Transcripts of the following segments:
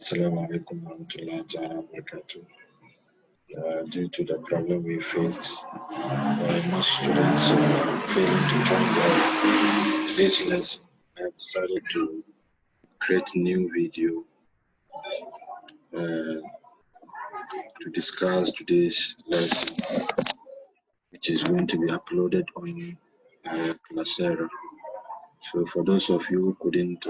Assalamu alaikum warahmatullahi wabarakatuh. Due to the problem we faced, most students failing to join today's lesson, I have decided to create a new video to discuss today's lesson, which is going to be uploaded on Coursera. So for those of you who couldn't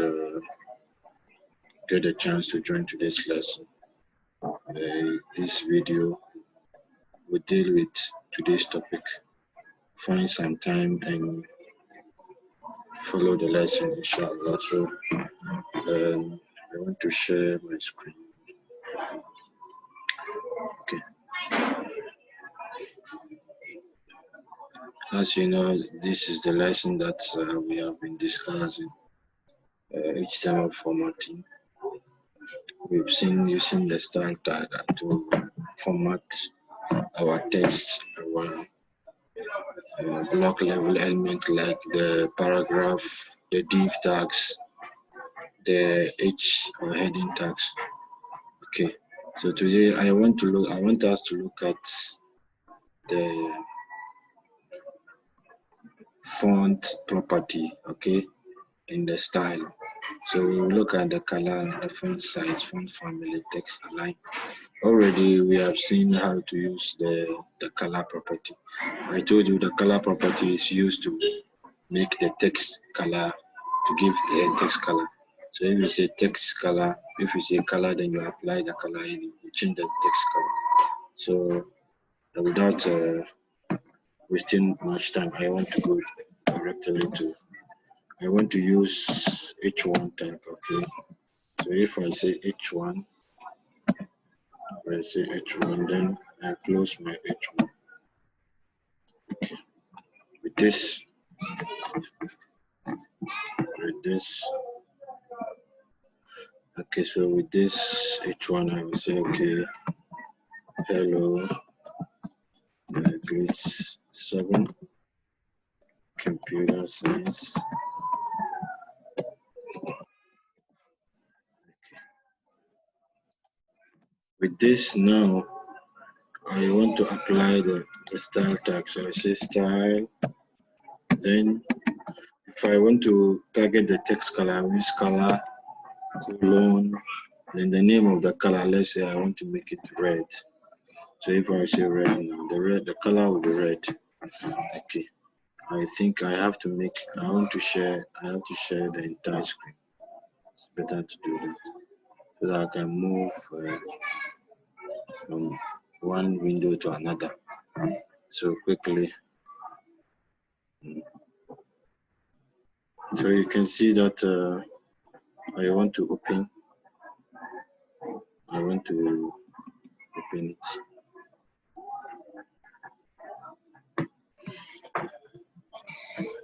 get a chance to join today's lesson, this video will deal with today's topic. Find some time and follow the lesson, inshallah. So I want to share my screen. Okay. As you know, this is the lesson that we have been discussing, HTML formatting. We've seen using the style tag to format our text, our block level element like the paragraph, the div tags, the H or heading tags. Okay, so today I want us to look at the font property, okay, in the style. So we will look at the color, the font size, font family, text align. Already we have seen how to use the color property. I told you the color property is used to make the text color, to give the text color. So if you say text color, if you say color, then you apply the color and you change the text color. So without wasting much time, I want to go directly to, I want to use H1 type, okay? So if I say H1, I say H1, then I close my H1. Okay. With this, okay, so with this H1, I will say, okay, hello, grade 7, computer science. Okay. With this now, I want to apply the style tag. So I say style, then if I want to target the text color, I use color, colon, then the name of the color. Let's say I want to make it red. So if I say red now, the color will be red. Okay. I think I have to have to share the entire screen. It's better to do that so that I can move from one window to another. So quickly. So you can see that I want to open it.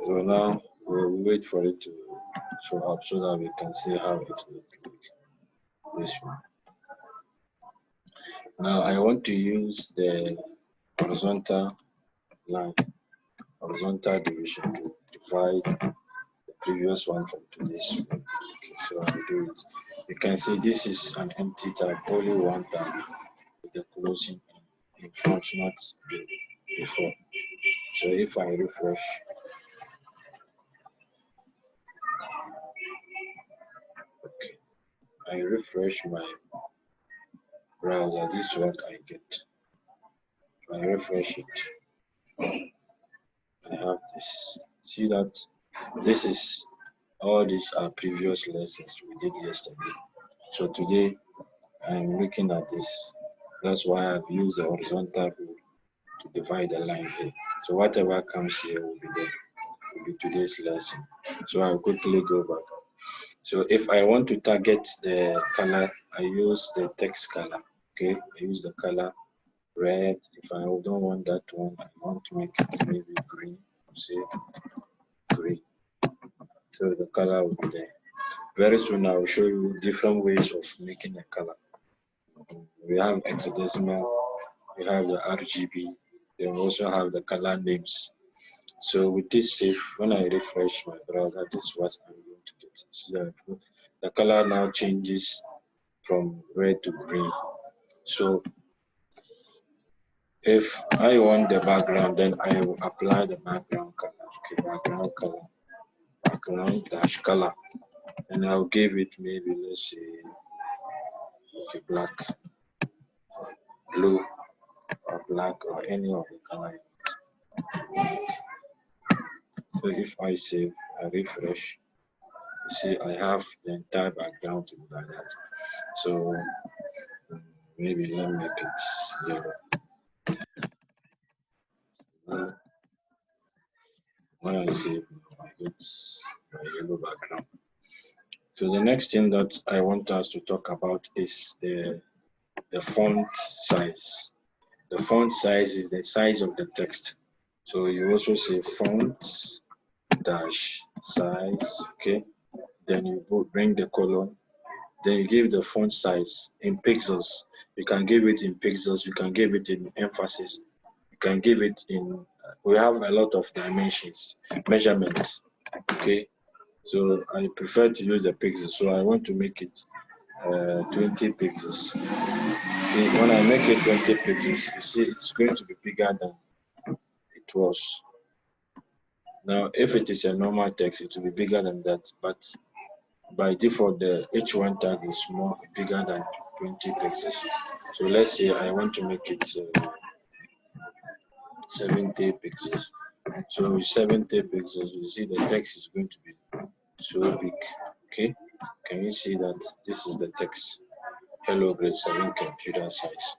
So now we'll wait for it to show up so that we can see how it looks like. This one. Now I want to use the horizontal line, horizontal division to divide the previous one from today's one. So I'll do it. You can see this is an empty tag, only one tag with the closing in front, not before. So if I refresh, okay, I refresh my browser, this is what I get. I refresh it, I have this. See that this is, all these are previous lessons we did yesterday. So today I'm looking at this. That's why I've used the horizontal rule to divide the line here. So whatever comes here will be there, will be today's lesson. So I'll quickly go back. So if I want to target the color, I use the text color. Okay, I use the color red. If I don't want that one, I want to make it maybe green. Say green. So the color will be there. Very soon I will show you different ways of making a color. We have hexadecimal, we have the RGB, then we also have the color names. So with this safe, when I refresh my browser, this is what I'm going to get. See that the color now changes from red to green. So if I want the background, then I will apply the background color. Okay, background color, background dash color, and I'll give it maybe, let's say, okay, black, blue, or black, or any of the color. So if I save, I refresh, you see I have the entire background to be like that. So maybe let me make it yellow. When I save, I get my yellow background. So the next thing that I want us to talk about is the font size. The font size is the size of the text. So you also say font dash size, okay? Then you bring the colon. Then you give the font size in pixels. You can give it in pixels. You can give it in emphasis. You can give it in. We have a lot of dimensions, measurements. Okay, so I prefer to use the pixels. So I want to make it 20 pixels. When I make it 20 pixels, you see it's going to be bigger than it was. Now, if it is a normal text, it will be bigger than that. But by default, the H1 tag is bigger than 20 pixels. So let's say I want to make it 70 pixels. So with 70 pixels, you see the text is going to be so big. Okay, can you see that this is the text? Hello, grade 7 computer science.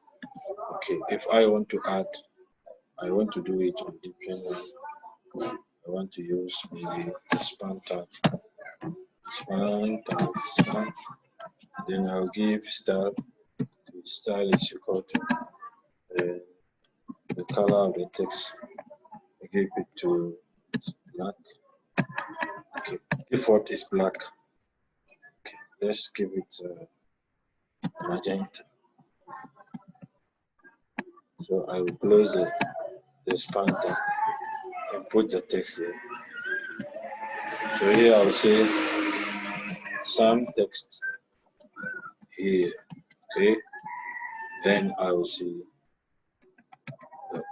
Okay, if I want to add, I want to do it on different one. I want to use maybe the span tag. Span. Then I'll give style. The style is equal to the color of the text. I give it to black. Okay, default is black. Okay, let's give it magenta. So I will close the span tag and put the text here. So here I will say some text here. Okay, then I will see that.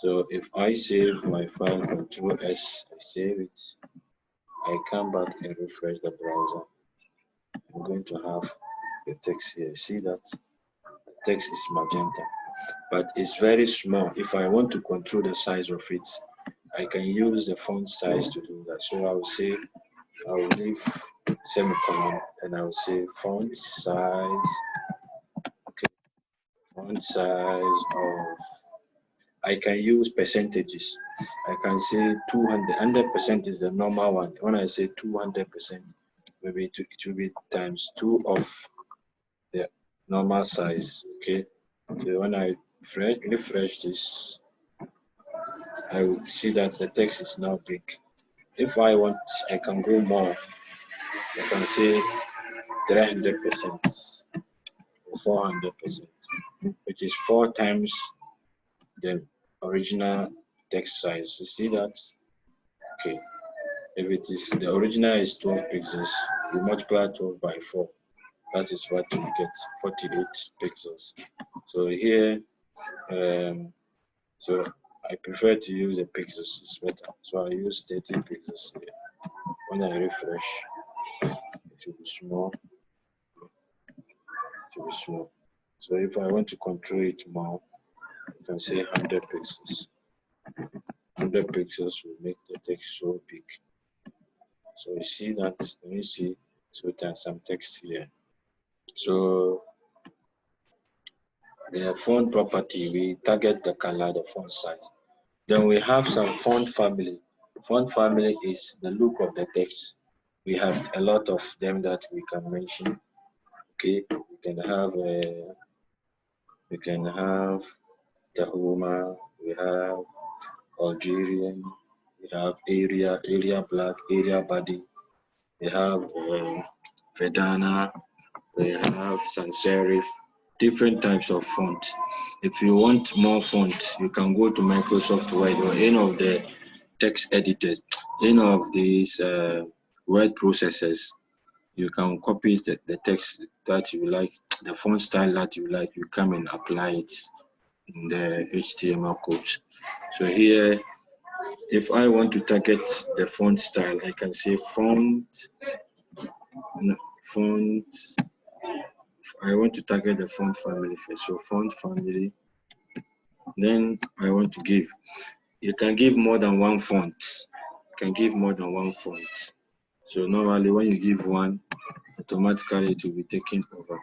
So if I save my file, Control S, I save it. I come back and refresh the browser. I'm going to have the text here. See that the text is magenta, but it's very small. If I want to control the size of it, I can use the font size to do that. So I will say, I will leave semicolon and I will say font size. Okay, font size of. I can use percentages. I can say 200. 100% is the normal one. When I say 200%, maybe it will be times 2 of the normal size. Okay. So when I refresh this, I will see that the text is now big. If I want, I can go more. I can say 300% or 400%, which is 4 times the original text size. You see that? Okay. If it is the original is 12 pixels, you multiply 12 by 4. That is what you get, 48 pixels. So here, so I prefer to use the pixels, it's better. So I use 30 pixels here. When I refresh, it will be small. It will be small. So if I want to control it more, you can say 100 pixels. 100 pixels will make the text so big. So you see that, when you see, so it has some text here. So the font property, we target the color, the font size. Then we have some font family. Font family is the look of the text. We have a lot of them that we can mention. Okay, we can have Tahoma, we have Algerian, we have area black, area body, we have Vedana, we have sans serif, different types of font. If you want more font, you can go to Microsoft Word or any of the text editors, any of these word processors. You can copy the text that you like, the font style that you like, you come and apply it in the HTML code. So here, if I want to target the font style, I can say font. I want to target the font family first. So font family. Then I want to give. You can give more than one font. You can give more than one font. So normally when you give one, automatically it will be taken over.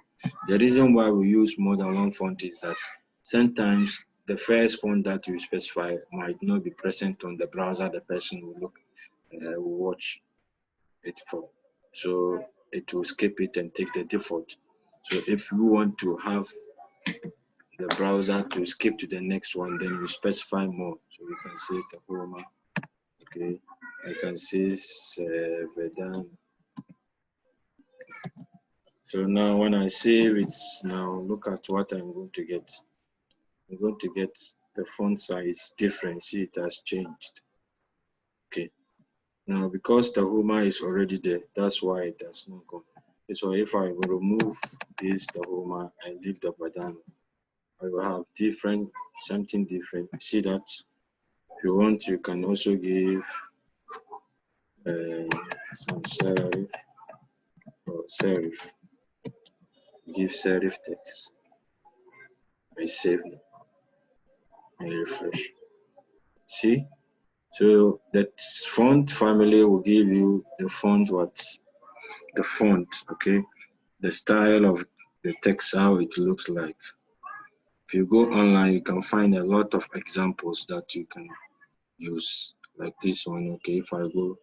The reason why we use more than one font is that sometimes the first font that you specify might not be present on the browser the person will watch it for. So it will skip it and take the default. So if you want to have the browser to skip to the next one, then you specify more. So we can say Tahoma. Okay, I can say Vedan. So now when I save it, now look at what I'm going to get. I'm going to get the font size different. See, it has changed. Okay. Now because Tahoma is already there, that's why it has not gone. So if I will remove this Tahoma and leave the Vedana, I will have something different. See that? If you want, you can also give some serif or serif. Give serif text. I save now. I refresh. See? So that font family will give you the font the font, okay? The style of the text, how it looks like. If you go online, you can find a lot of examples that you can use, like this one, okay? If I go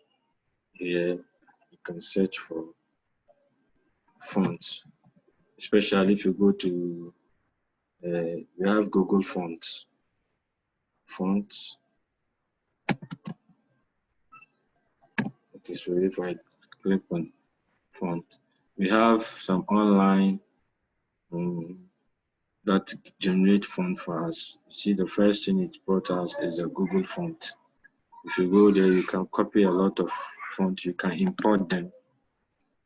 here, you can search for fonts, especially if you go to, we have Google Fonts. Okay, so if I click on font, we have some online that generate font for us. You see, the first thing it brought us is a Google font. If you go there, you can copy a lot of fonts. You can import them,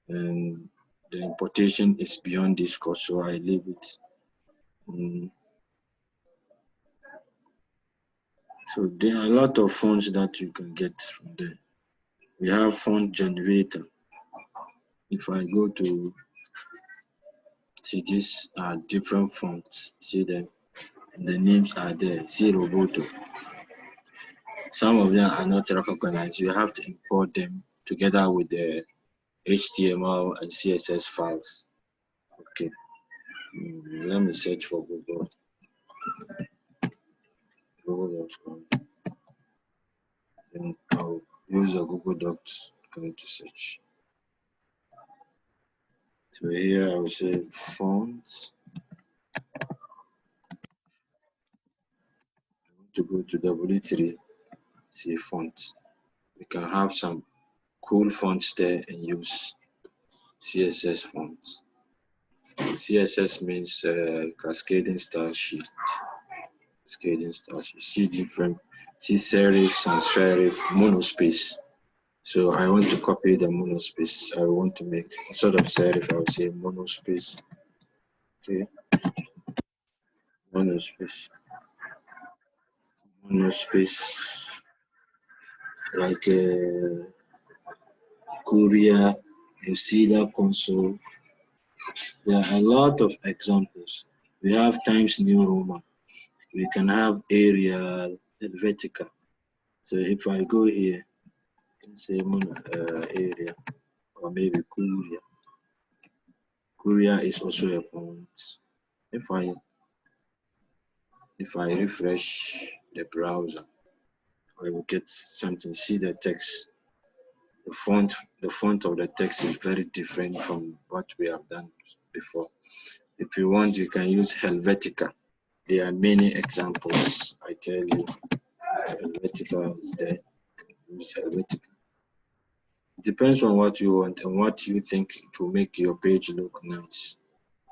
and the importation is beyond this course, so I leave it. So there are a lot of fonts that you can get from there. We have font generator. If I go to see, these are different fonts. See them, the names are there. See Roboto. Some of them are not recognized. You have to import them together with the HTML and CSS files. Okay, let me search for Google.com. Then I'll use the Google Docs going to search. So here I will say fonts. I want to go to W3, see fonts. We can have some cool fonts there and use CSS fonts. CSS means cascading style sheet. Cascading style sheet. See different, see serifs and serif, monospace. So I want to copy the monospace. I want to make, instead of serif, I will say monospace. Okay. Monospace. Monospace. Like Korea, you see that console. There are a lot of examples. We have Times New Roman. We can have Arial, Helvetica. So if I go here, I can say area, or maybe Korea. Korea is also a font. If I refresh the browser, I will get something. See the text. The font of the text is very different from what we have done before. If you want, you can use Helvetica. There are many examples. I tell you, Helvetica is there. Use Helvetica. It depends on what you want and what you think it will make your page look nice.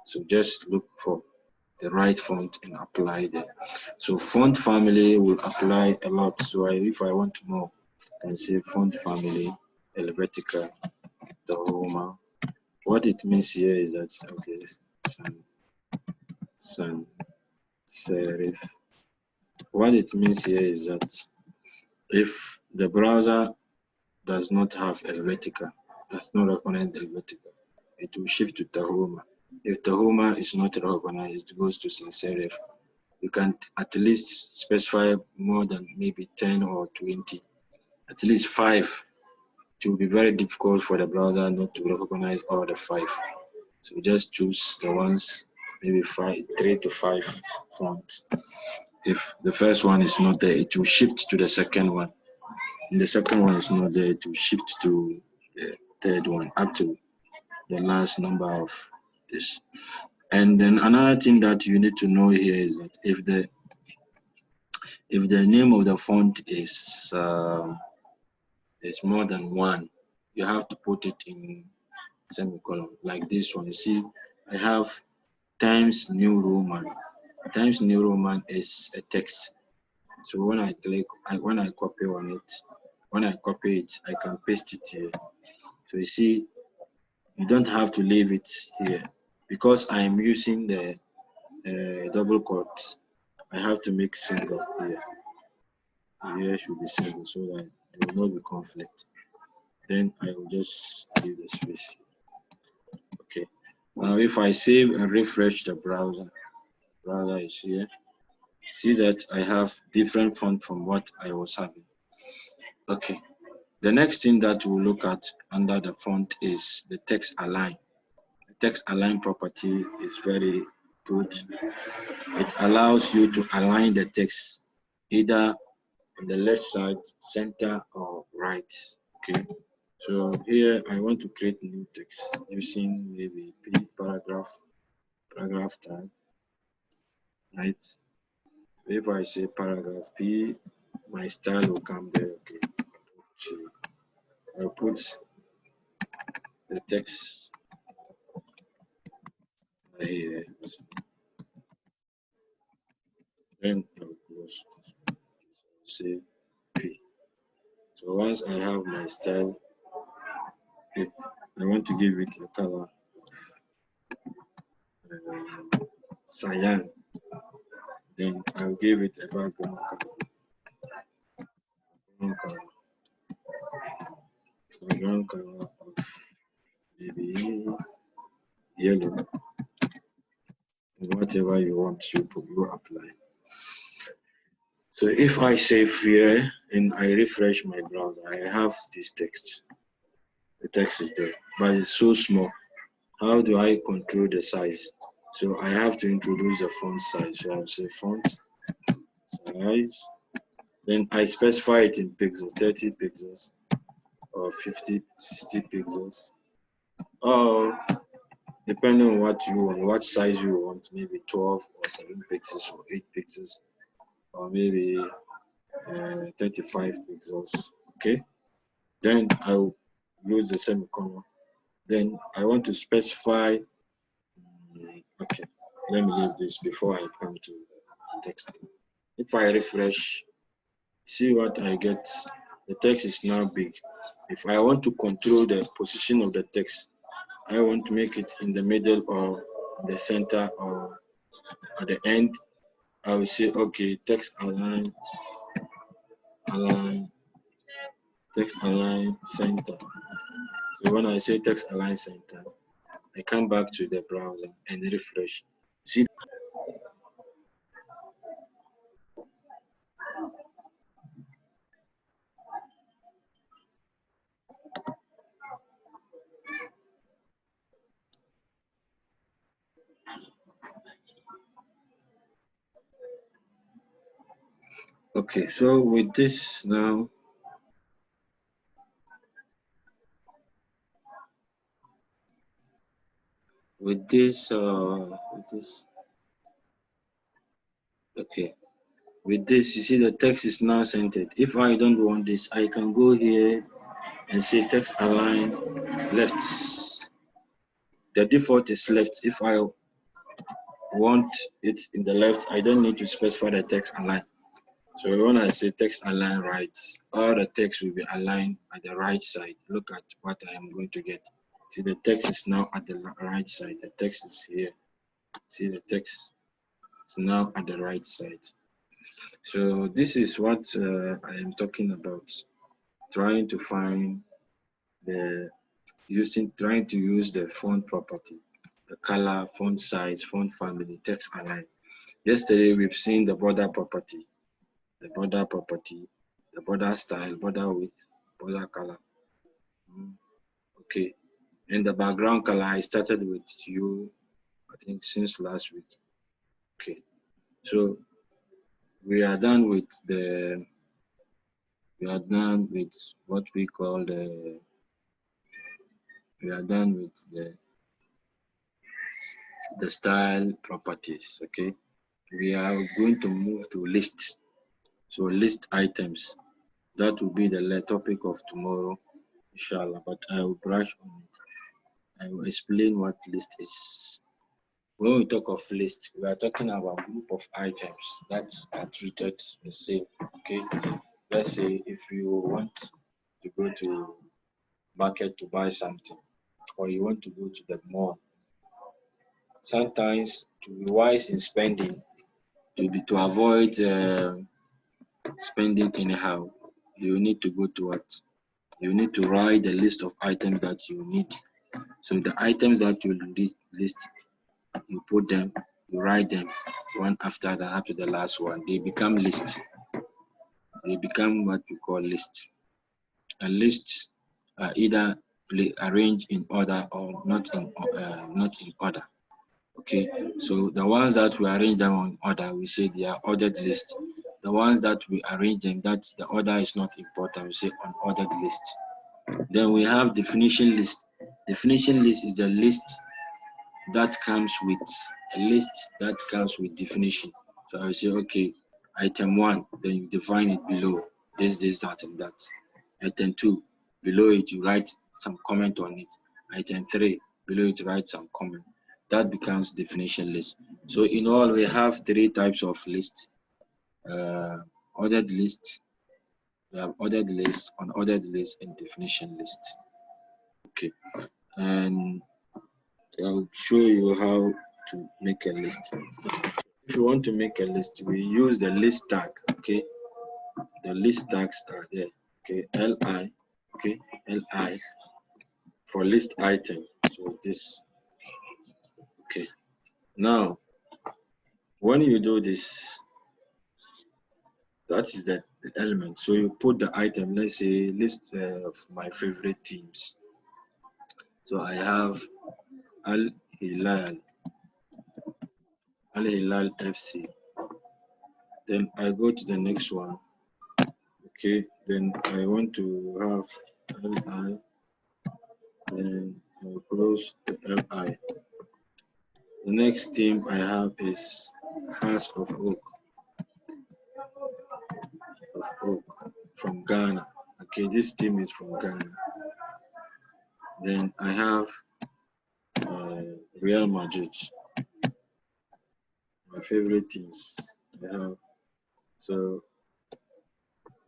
So just look for the right font and apply there. So font family will apply a lot. So if I want more, I can say font family, Helvetica, Tahoma, What it means here is that, okay, sans serif. What it means here is that if the browser does not have Helvetica, does not recognize Helvetica, it will shift to Tahoma. If Tahoma is not recognized, it goes to sans serif. You can at least specify more than maybe 10 or 20, at least 5. It will be very difficult for the browser not to recognize all the 5. So just choose the ones, maybe 3 to 5 fonts. If the first one is not there, it will shift to the second one. And the second one is not there, it will shift to the third one, up to the last number of this. And then another thing that you need to know here is that if the name of the font is more than 1, you have to put it in semicolon, like this one. You see, I have Times New Roman. Times New Roman is a text. So when I click, when I copy it, I can paste it here. So you see, you don't have to leave it here because I am using the double quotes. I have to make single here. Here should be single so that there will not be conflict. Then I will just leave the space. Okay. Now if I save and refresh the browser is here. See that I have different font from what I was having. Okay. The next thing that we'll look at under the font is the text align. The text align property is very good. It allows you to align the text either on the left side, center, or right. Okay. So here I want to create new text using maybe paragraph tag, right? If I say paragraph P, my style will come there. Okay. I'll put the text here. Then I'll close this. Say P. So once I have my style, I want to give it a color of cyan. Then I'll give it a background color. Background color of maybe yellow. Whatever you want, you apply. So if I save here and I refresh my browser, I have this text. The text is there, but it's so small. How do I control the size? So I have to introduce the font size. So I'll say font size. Then I specify it in pixels, 30 pixels or 50, 60 pixels. Or depending on what you want, what size you want, maybe 12 or 7 pixels or 8 pixels, or maybe 35 pixels. Okay. Then I'll use the semicolon. Then I want to specify. Okay, let me leave this before I come to text. If I refresh, see what I get. The text is now big. If I want to control the position of the text, I want to make it in the middle or the center or at the end. I will say, okay, text align, text align center. So when I say text align center, I come back to the browser and refresh. See. Okay, so with this now, with this, okay, with this, you see the text is now centered. If I don't want this, I can go here and say text align left. The default is left. If I want it in the left, I don't need to specify the text align. So when I say text align right, all the text will be aligned at the right side. Look at what I am going to get. See, the text is now at the right side. The text is here. See, the text is now at the right side. So this is what I am talking about. Trying to find the trying to use the font property, the color, font size, font family, text align. Yesterday we've seen the border property, the border style, border width, border color. Okay, and the background color I started with you, I think since last week. Okay, so we are done with what we call we are done with the style properties. Okay, we are going to move to list. So list items, that will be the topic of tomorrow, inshallah, but I will brush on it. I will explain what list is. When we talk of list, we are talking about a group of items that are treated the same. Okay, let's say if you want to go to market to buy something, or you want to go to the mall, sometimes to be wise in spending, to avoid spending anyhow, you need to go to what? You need to write the list of items that you need. So the items that you list, you put them, you write them one after the up to the last one. They become list. They become what we call list. A list are either arranged in order or not in order. Okay, so the ones that we arrange them on order, we say they are ordered list. The ones that we arrange them, that the order is not important, we say unordered list. Then we have definition list. Definition list is the list that comes with definition. So I will say, okay, item 1, then you define it below this, that, and that. Item 2, below it you write some comment on it. Item 3, below it write some comment. That becomes definition list. So in all, we have 3 types of list. Ordered list, we have ordered list, unordered list, and definition list. Okay, and I'll show you how to make a list. If you want to make a list, we use the list tag. Okay, the list tags are there. Okay, li, okay, li for list item. So this. Okay, now when you do this, that is the element. So you put the item. Let's say list of my favorite teams. So I have Al Hilal FC. Then I go to the next one. Okay, then I want to have LI, then I'll close the LI. The next team I have is Hearts of Oak from Ghana. Okay, this team is from Ghana. Then I have Real Madrid. My favorite teams.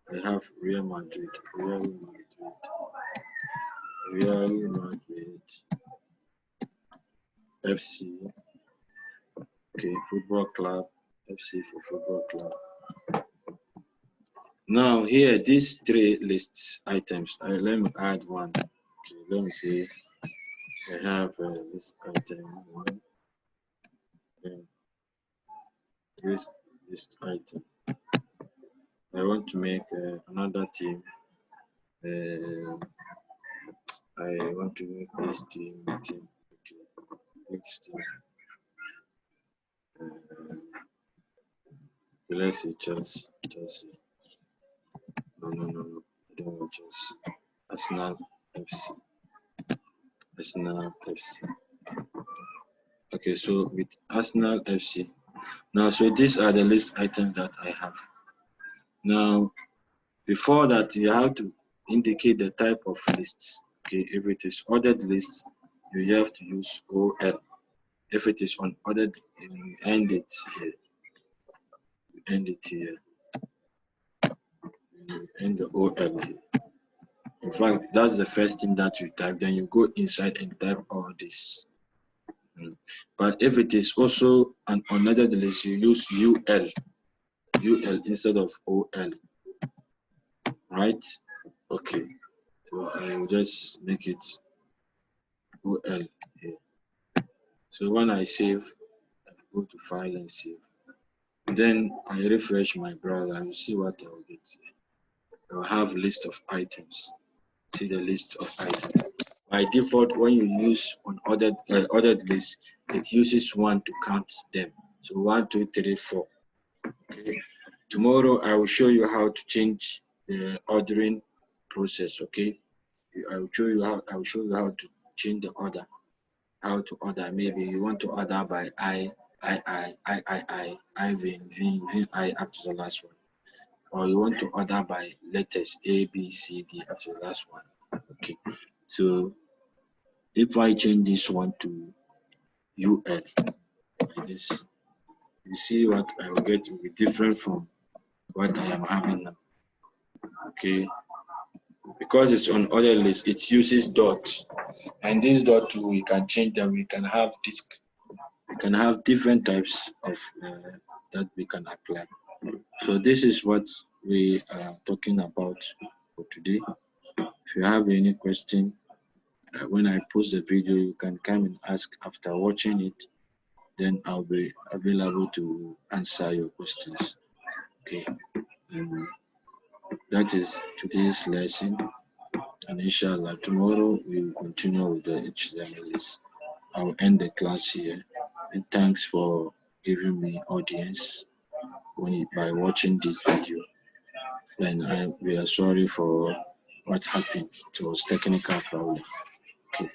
I have Real Madrid, FC. Okay, football club, FC for football club. Now here, these 3 lists items. Let me add one. Okay, let me see. I have this item. This item. I want to make another team. I want to make this team. Okay, next team. Let's see, Chelsea. No. I don't want Chelsea. Arsenal FC. Okay, so with Arsenal FC. Now, so these are the list items that I have. Now, before that, you have to indicate the type of lists. Okay, if it is ordered list, you have to use OL. If it is unordered, you end it here. You end the OL here. In fact, that's the first thing that you type. Then you go inside and type all this. But if it is also an unordered list, you use UL instead of OL, right? Okay, so I will just make it OL here. So when I save, I go to file and save. Then I refresh my browser and see what I will get. I will have list of items. See the list of items. By default, when you use on ordered list, it uses 1 to count them. So 1, 2, 3, 4. Okay. Tomorrow I will show you how to change the ordering process. Okay. I will show you how to change the order. How to order. Maybe you want to order by I, V, I up to the last one. Or you want to order by letters A, B, C, D up to the last one. Okay. So if I change this one to UL like this, you see what I will get will be different from what I am having now. Okay. Because it's on other list, it uses dots. And these dots, we can change them. We can have disk. We can have different types of that we can apply. So this is what we are talking about for today. If you have any question, when I post the video, you can come and ask after watching it. Then I'll be available to answer your questions. Okay. That is today's lesson. And inshallah, tomorrow we will continue with the HTML list. I will end the class here. And thanks for giving me audience by watching this video. And we are sorry for what happened. It was technical problem. Okay.